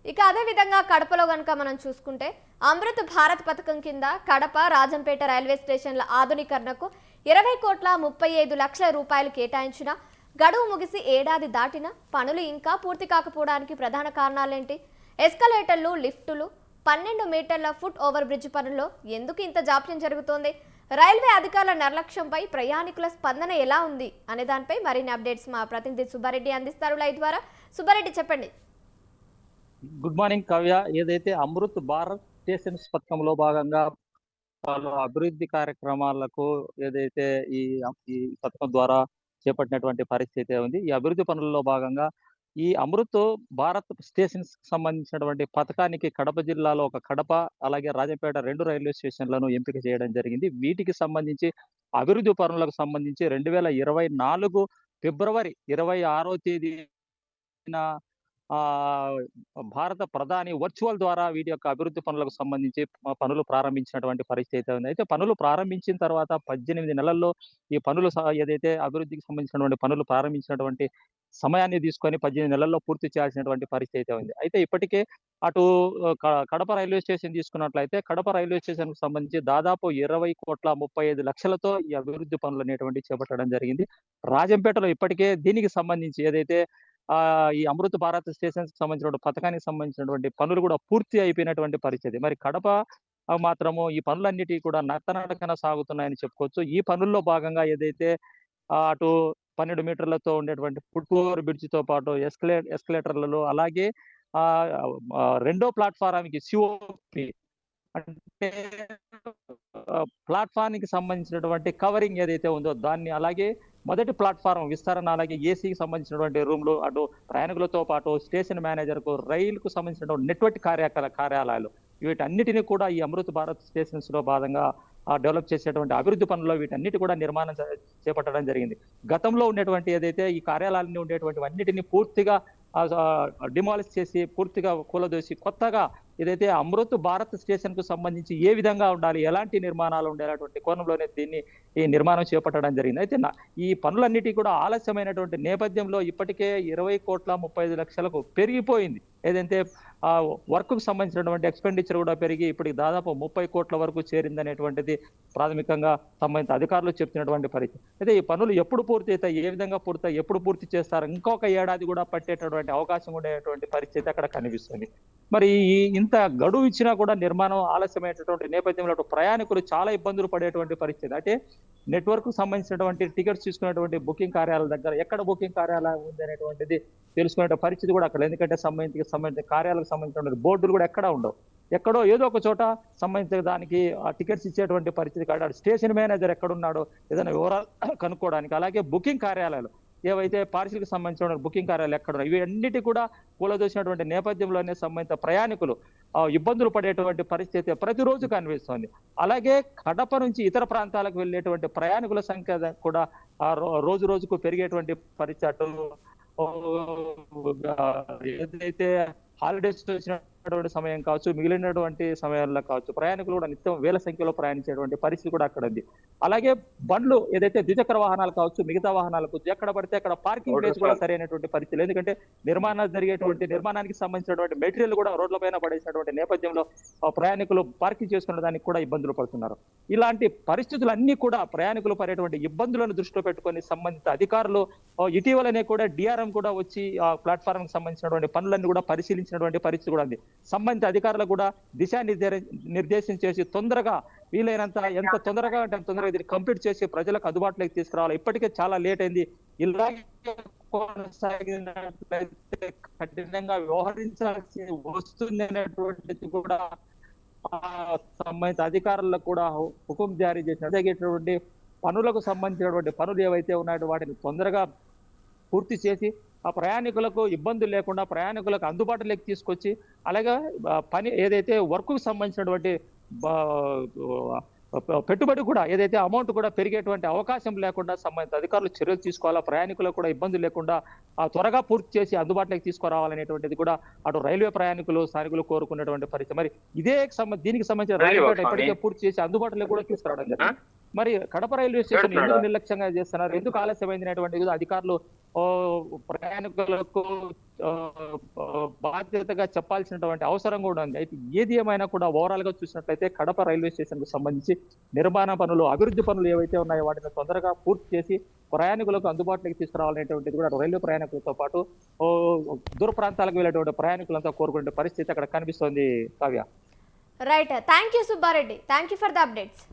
ఇక అదే విధంగా కడపలో గనుక మనం చూసుకుంటే అమృత్ భారత్ పథకం కింద కడప రాజంపేట రైల్వే స్టేషన్ల ఆధునీకరణకు 20,35,00,000 రూపాయలు కేటాయించిన గడువు ముగిసి ఏడాది దాటిన పనులు ఇంకా పూర్తి కాకపోవడానికి ప్రధాన కారణాలేంటి? ఎస్కలేటర్లు, లిఫ్టులు, 12 మీటర్ల ఫుట్ ఓవర్ బ్రిడ్జ్ పనుల్లో ఎందుకు ఇంత జాప్యం జరుగుతోంది? రైల్వే అధికారుల నిర్లక్ష్యంపై ప్రయాణికుల స్పందన ఎలా ఉంది అనే దానిపై మరిన్ని అప్డేట్స్ మా ప్రతినిధి సుబ్బారెడ్డి అందిస్తారు లైవ్ ద్వారా. సుబ్బారెడ్డి చెప్పండి. Good morning Kavya. ఏదైతే అమృత్ భారత్ స్టేషన్స్ పథకంలో భాగంగా పలు అభివృద్ధి కార్యక్రమాలకు ఏదైతే ఈ ఈ పథకం ద్వారా చేపట్టినటువంటి పరిస్థితి ఉంది. ఈ అభివృద్ధి పనుల్లో భాగంగా ఈ అమృత్ భారత్ స్టేషన్స్ సంబంధించినటువంటి పథకానికి కడప జిల్లాలో ఒక కడప, అలాగే రాజంపేట 2 రైల్వే స్టేషన్లను ఎంపిక చేయడం జరిగింది. వీటికి సంబంధించి అభివృద్ధి పనులకు సంబంధించి 2024 ఫిబ్రవరి 26వ తేదీన ఆహ్, భారత ప్రధాని వర్చువల్ ద్వారా వీటి యొక్క అభివృద్ధి పనులకు సంబంధించి పనులు ప్రారంభించినటువంటి పరిస్థితి అయితే ఉంది. అయితే పనులు ప్రారంభించిన తర్వాత 18 నెలల్లో ఈ పనులు ఏదైతే అభివృద్ధికి సంబంధించినటువంటి పనులు ప్రారంభించినటువంటి సమయాన్ని తీసుకొని 18 నెలల్లో పూర్తి చేయాల్సినటువంటి పరిస్థితి అయితే ఉంది. అయితే ఇప్పటికే అటు కడప రైల్వే స్టేషన్ తీసుకున్నట్లయితే కడప రైల్వే స్టేషన్‌కి సంబంధించి దాదాపు 20,35,00,000తో ఈ అభివృద్ధి పనులనేటువంటివి చేపట్టడం జరిగింది. రాజంపేటలో ఇప్పటికే దీనికి సంబంధించి ఏదైతే ఈ అమృత్ భారత్ స్టేషన్స్‌కి సంబంధించినటువంటి పథకానికి సంబంధించినటువంటి పనులు కూడా పూర్తి అయిపోయినటువంటి పరిస్థితి. మరి కడప మాత్రము ఈ పనులన్నిటివి కూడా నత్తనడకన సాగుతున్నాయని చెప్పుకోవచ్చు. ఈ పనుల్లో భాగంగా ఏదైతే అటు 12 మీటర్లతో ఉండేటువంటి ఫుట్ ఓవర్ బ్రిడ్జ్‌తో పాటు ఎస్కలేటర్లలో అలాగే ఆహ్, రెండో ప్లాట్‌ఫారానికి సిఓపి అంటే ప్లాట్‌ఫార్మ్‌కి సంబంధించినటువంటి కవరింగ్ ఏదైతే ఉందో దాన్ని, అలాగే మొదటి ప్లాట్‌ఫార్మ్ విస్తరణ, అలాగే ఏసీకి సంబంధించినటువంటి రూమ్‌లు, అటు ప్రయాణికులతో పాటు స్టేషన్ మేనేజర్‌కు, రైలుకు సంబంధించినటువంటి నెట్వర్క్ కార్యాలయాలు వీటన్నిటిని కూడా ఈ అమృత్ భారత్ స్టేషన్స్‌లో భాగంగా డెవలప్ చేసేటువంటి అభివృద్ధి పనుల్లో వీటన్నిటి కూడా నిర్మాణం చేపట్టడం జరిగింది. గతంలో ఉండేటువంటి ఏదైతే ఈ కార్యాలయాలన్నీ ఉండేటువంటివన్నిటిని పూర్తిగా డిమాలిష్ చేసి, పూర్తిగా కూలదోసి కొత్తగా ఏదైతే అమృత్ భారత్ స్టేషన్‌కు సంబంధించి ఏ విధంగా ఉండాలి, ఎలాంటి నిర్మాణాలు ఉండాలనేటువంటి కోణంలోనే ఈ నిర్మాణం చేపట్టడం జరిగింది. అయితే ఈ పనులన్నిటి కూడా ఆలస్యమైనటువంటి నేపథ్యంలో ఇప్పటికే 20,35,00,000కు పెరిగిపోయింది. ఏదైతే వర్క్‌కు సంబంధించినటువంటి ఎక్స్‌పెండిచర్ కూడా పెరిగి ఇప్పటికి దాదాపు 30 కోట్ల వరకు చేరిందనేటువంటిది ప్రాథమికంగా సంబంధిత అధికారులు చెప్తున్నటువంటి పరిస్థితి. అయితే ఈ పనులు ఎప్పుడు పూర్తయితాయి, ఏ విధంగా పూర్తయి, ఎప్పుడు పూర్తి చేస్తారు, ఇంకొక ఏడాది కూడా పట్టేటటువంటి అవకాశం ఉండేటువంటి పరిస్థితి అక్కడ కనిపిస్తుంది. మరి ఇంత గడువు ఇచ్చినా కూడా నిర్మాణం ఆలస్యమైనటువంటి నేపథ్యంలో అటు ప్రయాణికులు చాలా ఇబ్బందులు పడేటువంటి పరిస్థితి. అంటే నెట్వర్క్ సంబంధించినటువంటి టికెట్స్ తీసుకునేటువంటి బుకింగ్ కార్యాలయాల దగ్గర ఎక్కడ బుకింగ్ కార్యాలయం ఉంది అనేటువంటిది తెలుసుకునే పరిస్థితి కూడా అక్కడ. ఎందుకంటే సంబంధిత కార్యాలకు సంబంధించిన బోర్డులు కూడా ఎక్కడా ఉండవు. ఎక్కడో ఏదో ఒక చోట సంబంధించిన దానికి టికెట్స్ ఇచ్చేటువంటి పరిస్థితి కాదు. స్టేషన్ మేనేజర్ ఎక్కడున్నాడో ఏదైనా వివరాలు కనుక్కోవడానికి, అలాగే బుకింగ్ కార్యాలయాలు ఏవైతే పార్సిల్‌కి సంబంధించిన బుకింగ్ కార్యాలయాలు ఎక్కడున్నాయి, ఇవి అన్నిటి కూడా కూలదోసినటువంటి నేపథ్యంలోనే సంబంధిత ప్రయాణికులు ఇబ్బందులు పడేటువంటి పరిస్థితి ప్రతిరోజు కనిపిస్తోంది. అలాగే కడప నుంచి ఇతర ప్రాంతాలకు వెళ్ళేటువంటి ప్రయాణికుల సంఖ్య కూడా రోజు రోజుకు పెరిగేటువంటి పరిస్థితి. అటు ఏదైతే హాలిడేస్ వచ్చినటువంటి సమయం కావచ్చు, మిగిలినటువంటి సమయాల్లో కావచ్చు, ప్రయాణికులు కూడా నిత్యం వేల సంఖ్యలో ప్రయాణించేటువంటి పరిస్థితి కూడా అక్కడ ఉంది. అలాగే బండ్లు ఏదైతే ద్విచక్ర వాహనాలు కావచ్చు, మిగతా వాహనాలకు ఎక్కడ పడితే అక్కడ పార్కింగ్ ప్లేస్ కూడా సరైనటువంటి పరిస్థితి. ఎందుకంటే నిర్మాణానికి సంబంధించినటువంటి మెటీరియల్ కూడా రోడ్ల పైన పడేసినటువంటి నేపథ్యంలో ప్రయాణికులు పార్కింగ్ చేసుకునే దానికి కూడా ఇబ్బందులు పడుతున్నారు. ఇలాంటి పరిస్థితులన్నీ కూడా ప్రయాణికులు పడేటువంటి ఇబ్బందులను దృష్టిలో పెట్టుకొని సంబంధిత అధికారులు ఇటీవలనే కూడా డిఆర్ఎం కూడా వచ్చి ప్లాట్‌ఫార్మ్ కి సంబంధించినటువంటి పనులన్నీ కూడా పరిశీలించినటువంటి పరిస్థితి కూడా ఉంది. సంబంధిత అధికారులు కూడా నిర్దేశం చేసి తొందరగా వీలైనంత ఎంత తొందరగా అంటే అంత తొందరగా దీన్ని కంప్లీట్ చేసి ప్రజలకు అందుబాటులోకి తీసుకురావాలి. ఇప్పటికే చాలా లేట్ అయింది. ఇలాగే కొనసాగినట్లయితే కఠినంగా వ్యవహరించాల్సి వస్తుంది అనేటువంటిది కూడా సంబంధిత అధికారులకు కూడా హుకుం జారీ చేసినటువంటి పనులకు సంబంధించినటువంటి పనులు ఏవైతే ఉన్నాయో వాటిని తొందరగా పూర్తి చేసి ఆ ప్రయాణికులకు ఇబ్బందులు లేకుండా ప్రయాణికులకు అందుబాటులోకి తీసుకొచ్చి, అలాగే పని ఏదైతే వర్క్‌కు సంబంధించినటువంటి పెట్టుబడి కూడా ఏదైతే అమౌంట్ కూడా పెరిగేటువంటి అవకాశం లేకుండా సంబంధిత అధికారులు చర్యలు తీసుకోవాలా. ప్రయాణికులకు కూడా ఇబ్బందులు లేకుండా త్వరగా పూర్తి చేసి అందుబాటులోకి తీసుకురావాలనేటువంటిది కూడా అటు రైల్వే ప్రయాణికులు, స్థానికులు కోరుకున్నటువంటి పరిస్థితి. మరి దీనికి సంబంధించిన రైల్వే ఇప్పటికే పూర్తి చేసి అందుబాటులోకి కూడా తీసుకురావడం జరిగింది. మరి కడప రైల్వే స్టేషన్ ఎందుకు పెడుతున్నాడా? నిర్లక్ష్యంగా చేస్తున్నారు, ఎందుకు ఆలస్యమైనటువంటి అధికారులు ఓ, ప్రయాణికులకు ఆ, ఆ, బాధ్యతగా చెప్పాల్సినటువంటి అవసరం కూడా ఉంది. అయితే ఏది ఏమైనా కూడా ఓవరాల్ గా చూసినట్లయితే కడప రైల్వే స్టేషన్ కు సంబంధించి నిర్మాణ పనులు, అభివృద్ధి పనులు ఏవైతే ఉన్నాయో వాటిని తొందరగా పూర్తి చేసి ప్రయాణికులకు అందుబాటులోకి తీసుకురావాలనేటువంటిది కూడా రైల్వే ప్రయాణికులతో పాటు ఓ, దూర ప్రాంతాలకు వెళ్ళేటువంటి ప్రయాణికులంతా కోరుకునే పరిస్థితి అక్కడ కనిపిస్తోంది. Kavya. Right, thank you Subbareddy, thank you for the updates.